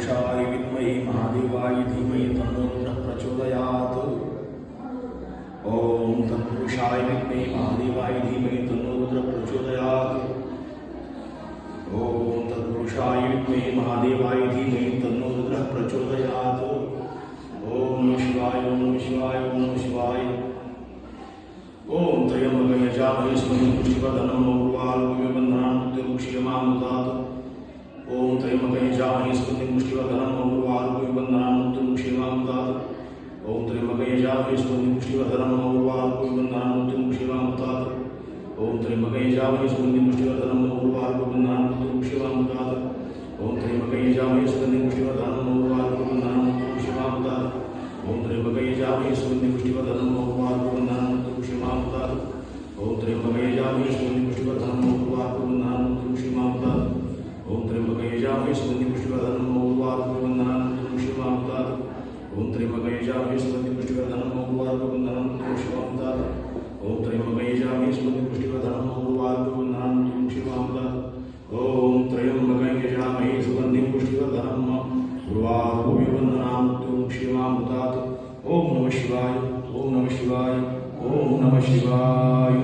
तत्पुरुषाय विद्महे महादेवाय धीमहि तन्नो रुद्रः प्रचोदयात्। ओम तत्पुरुषाय विद्महे महादेवाय धीमहि तन्नो रुद्रः प्रचोदयात्। ओम तत्पुरुषाय विद्महे महादेवाय धीमहि तन्नो रुद्रः प्रचोदयात्। ओम नमः शिवाय ओम नमः शिवाय ओम नमः शिवाय। ओम त्र्यंबकं यजामहे सुगन्धिं पुष्टिवर्धनं उर्वारुकमिव बन्धनान् मृत्युमुक्षीयमामृतात्। ओम त्र्यंबकं यजामहे सुगन्धिं पुष्टिवर्धनं उर्वारुकमिव बन्धनान् मृत्युमुक्षीयमामृतात्। ओम त्र्यंबकं यजामहे सुगन्धिं पुष्टिवर्धनं उर्वारुकमिव बन्धनान् मृत्युमुक्षीयमामृतात्। ओम त्र्यंबकं यजामहे सुगन्धिं पुष्टिवर्धनं उर्वारुकमिव बन्धनान् मृत्युमुक्षीयमामृतात्। ओम त्र्यंबकं यजामहे सुगन्धिं पुष्टिवर्धनं उर्वारुकमिव बन्धनान् मृत्युमुक्षीयमामृतात्। ओम त्र्यंबकं यजामहे सुगन्धिं पुष्टिवर्धनं उर्वारुकमिव बन्धनान् मृत्युमुक्षीयमामृतात्। ओम त्र्यंबकं यजामहे सुगन्धिं पुष्टिवर्धनं उर्वारुकमिव बन्धनान् मृत्युमुक्षीयमामृतात्। ओम त्र्यंबकं यजामहे सुगन्धिं पुष्टिवर्धनं उर्वारुकमिव बन्धनान् मृत्युमुक्षीयमामृतात्। ओम त्र्यंबकं यजामहे सुगन्धिं पुष्टिवर्धनं उर्वारुकमिव बन्धनान् मृत्युमुक्षीयमामृतात्। ओम त्र्यंबकं यजामहे सुगन्धिं पुष्टिवर्धनं उर्वारुकमिव बन्धनान् मृत्युमुक्षीयमामृतात्। ओम त्र्यंबकं यजामहे सुगन्धिं पुष्टिवर्धनं उर्वारुकमिव बन्धनान् मृत्युमुक्षीयमामृतात्। ओम नमः शिवाय ओम नमः शिवाय ओम नमः शिवाय।